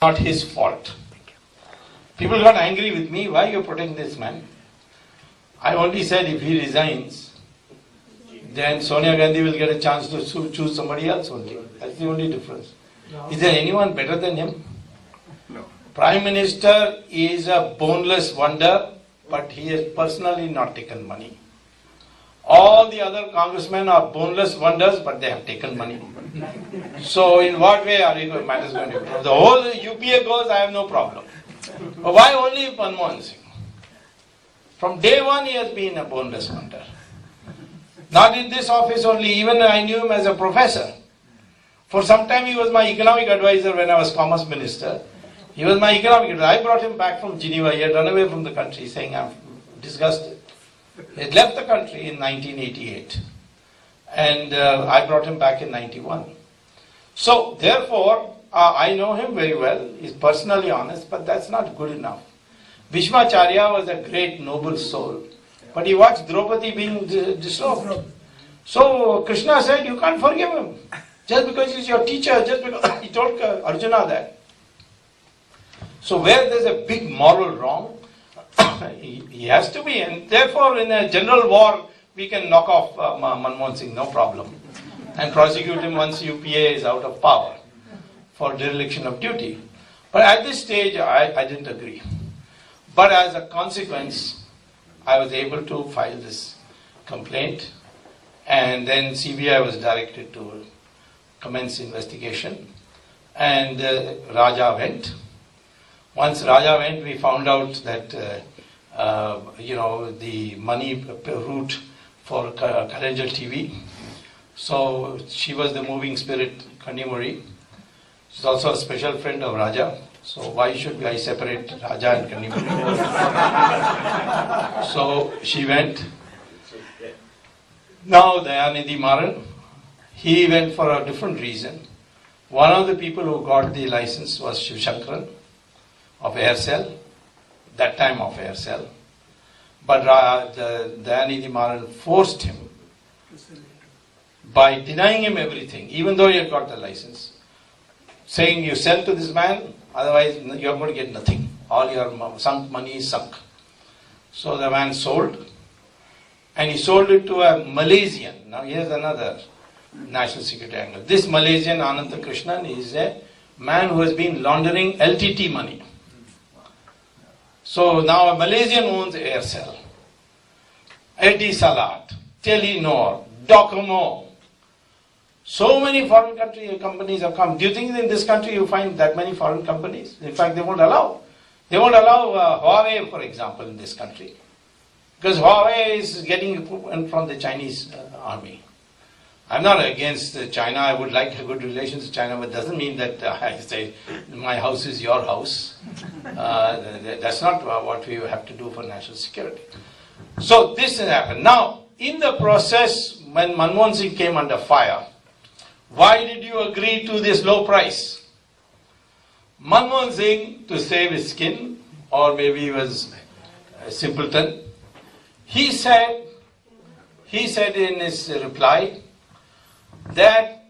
Not his fault. People got angry with me. Why are you protecting this man? I only said if he resigns, then Sonia Gandhi will get a chance to choose somebody else only. That's the only difference. Is there anyone better than him? No. Prime Minister is a boneless wonder, but he has personally not taken money. All the other congressmen are boneless wonders, but they have taken money. So in what way are matters going to improve? The whole UPA goes, I have no problem. But why only Manmohan Singh? From day one he has been a boneless wonder. Not in this office only, even I knew him as a professor. For some time he was my economic advisor when I was Commerce Minister. He was my economic advisor. I brought him back from Geneva. He had run away from the country saying, I'm disgusted. He had left the country in 1988. And I brought him back in 91. So therefore, I know him very well. He's personally honest, but that's not good enough. Bhishmacharya was a great noble soul. But he watched Draupadi being disrobed. So Krishna said, you can't forgive him. Just because he's your teacher, just because he told Arjuna that. So where there's a big moral wrong, he has to be. And therefore in a general war, we can knock off Manmohan Singh, no problem. And prosecute him once UPA is out of power for dereliction of duty. But at this stage, I didn't agree. But as a consequence, I was able to file this complaint, and then CBI was directed to commence investigation, and Raja went. Once Raja went, we found out that the money route for Karanjal TV. So she was the moving spirit, Kanimuri. She's also a special friend of Raja. So why should I separate Raja and Kanimuri? So she went. Now Dayanidhi Maran, he went for a different reason. One of the people who got the license was Shiv Shankaran of Aircel, that time of Aircel. But Dayanidhi Maran forced him by denying him everything, even though he had got the license, saying you sell to this man, otherwise you are going to get nothing. All your sunk money is sunk. So the man sold, and he sold it to a Malaysian. Now here's another national security angle. This Malaysian, Ananta Krishnan, is a man who has been laundering LTT money. So now a Malaysian owns Aircel, Etisalat, Telenor, Docomo. So many foreign companies have come. Do you think in this country you find that many foreign companies? In fact, they won't allow. They won't allow Huawei, for example, in this country. Because Huawei is getting equipment from the Chinese army. I'm not against China. I would like a good relations with China, but it doesn't mean that I say my house is your house. That's not what we have to do for national security. So this has happened. Now, in the process, when Manmohan Singh came under fire, why did you agree to this low price? Manmohan Singh, to save his skin, or maybe he was a simpleton, he said in his reply that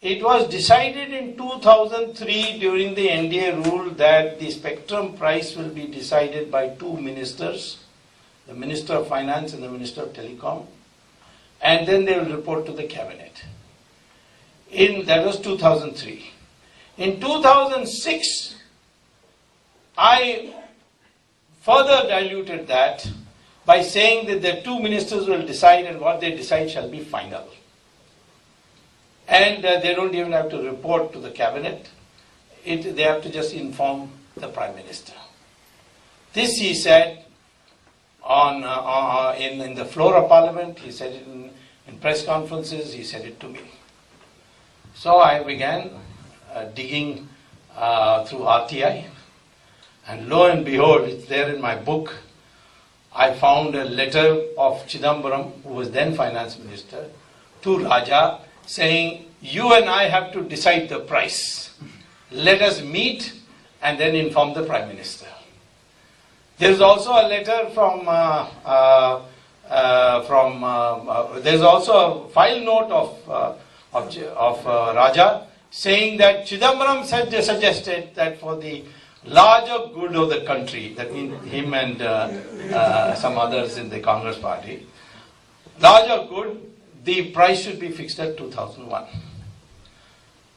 it was decided in 2003 during the NDA rule that the spectrum price will be decided by two ministers, the Minister of Finance and the Minister of Telecom, and then they will report to the cabinet. That was 2003. In 2006, I further diluted that by saying that the two ministers will decide, and what they decide shall be final. And they don't even have to report to the cabinet. They have to just inform the Prime Minister. This he said in the floor of Parliament. He said it in press conferences. He said it to me. So I began digging through RTI, and lo and behold, it's there in my book. I found a letter of Chidambaram, who was then Finance Minister, to Raja, saying, you and I have to decide the price. Let us meet and then inform the Prime Minister. There is also a letter there's also a file note of Raja, saying that Chidambaram suggested that for the larger good of the country, that means him and some others in the Congress party, larger good, the price should be fixed at 2001.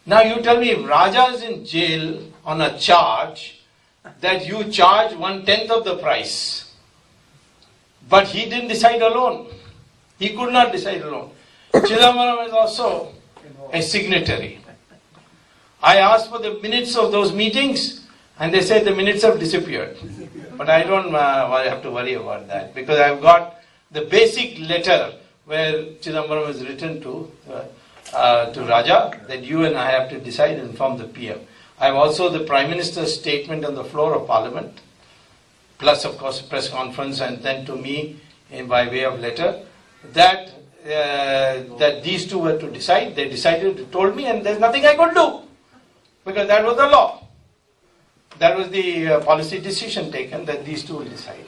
Now you tell me, if Raja is in jail on a charge that you charge 1/10 of the price, but he didn't decide alone. He could not decide alone. Chidambaram is also a signatory. I asked for the minutes of those meetings, and they said the minutes have disappeared. But I don't have to worry about that, because I've got the basic letter where Chidambaram is written to Raja that you and I have to decide and inform the PM. I have also the Prime Minister's statement on the floor of Parliament, plus of course press conference, and then to me by way of letter, that these two were to decide. They decided, told me, and there's nothing I could do, because that was the law. That was the policy decision taken, that these two will decide.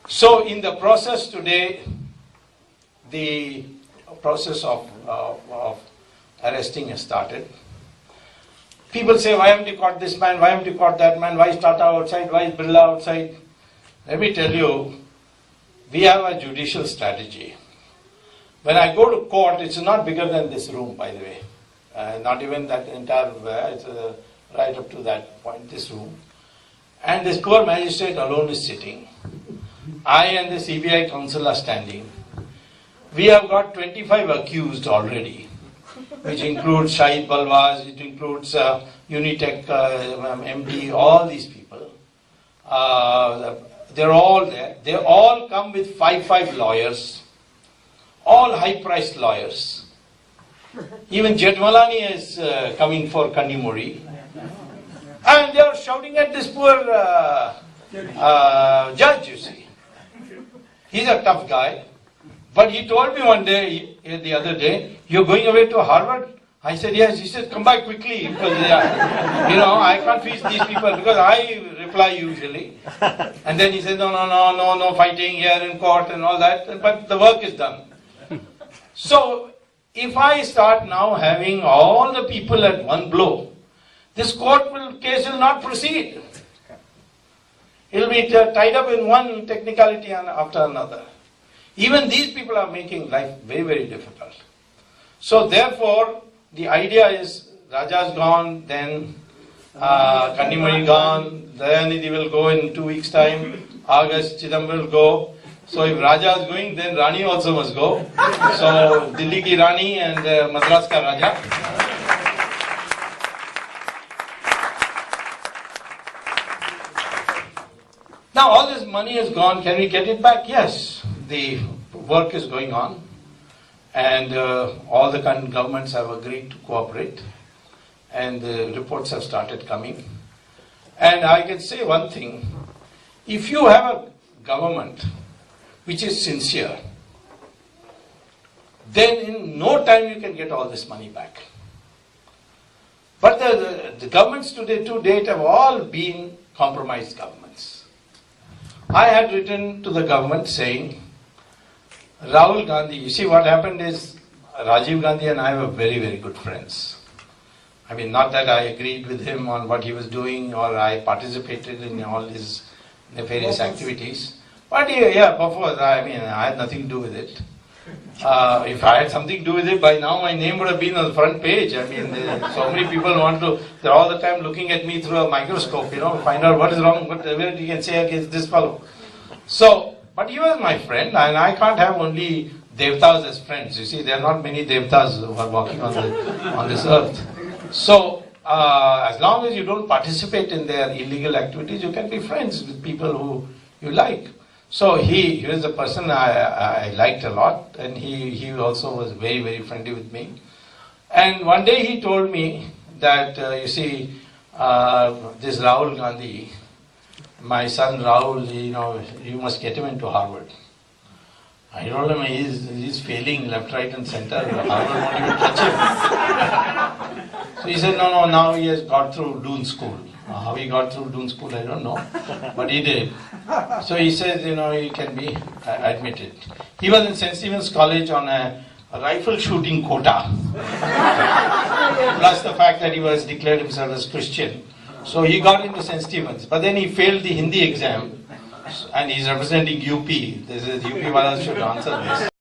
So in the process today, the process of arresting has started. People say, why haven't you caught this man, why haven't you caught that man, why is Tata outside, why is Birla outside? Let me tell you, we have a judicial strategy. When I go to court, it's not bigger than this room, by the way. Not even that entire, it's right up to that point, this room. And this poor magistrate alone is sitting. I and the CBI counsel are standing. We have got 25 accused already, which includes Shahid Balwaz, it includes Unitech MD, all these people. They're all there. They all come with 5 lawyers, all high-priced lawyers. Even Jetmalani is coming for Kannimuri. And they are shouting at this poor judge, you see. He's a tough guy. But he told me one day, the other day, you're going away to Harvard? I said, yes. He said, come back quickly, because I can't face these people, because I reply usually. And then he said, no fighting here in court and all that, but the work is done. So, if I start now having all the people at one blow, this case will not proceed. It will be tied up in one technicality after another. Even these people are making life very, very difficult. So therefore, the idea is Raja's gone, then Kannimuri gone, Dayanidhi will go in 2 weeks' time, August Chidambaram will go. So if Raja is going, then Rani also must go. So Delhi ki Rani and Madras ka Raja. Now all this money is gone, can we get it back? Yes. The work is going on, and all the governments have agreed to cooperate, and the reports have started coming. And I can say one thing, if you have a government which is sincere, then in no time you can get all this money back. But the governments today to date have all been compromised governments. I had written to the government saying, Rahul Gandhi, you see what happened is, Rajiv Gandhi and I were very, very good friends. I mean, not that I agreed with him on what he was doing or I participated in all his nefarious activities. But Bofors, I mean, I had nothing to do with it. If I had something to do with it, by now my name would have been on the front page. I mean, so many people they're all the time looking at me through a microscope, find out what is wrong, what you can say against this fellow. So, but he was my friend, and I can't have only devtas as friends. You see, there are not many devtas who are walking on this earth. So, as long as you don't participate in their illegal activities, you can be friends with people who you like. So he was a person I liked a lot, and he also was very, very friendly with me. And one day he told me that, you see, this Rahul Gandhi, my son Rahul, you must get him into Harvard. I told him he's failing left, right and center. Harvard won't even touch him. So he said, no, now he has got through Doon School. How he got through Doon School, I don't know. But he did. So he says, he can be admitted. He was in St. Stephen's College on a rifle shooting quota. plus the fact that he was declared himself as Christian. So he got into St. Stephen's, but then he failed the Hindi exam, and he's representing UP. This is UP Wala should answer this.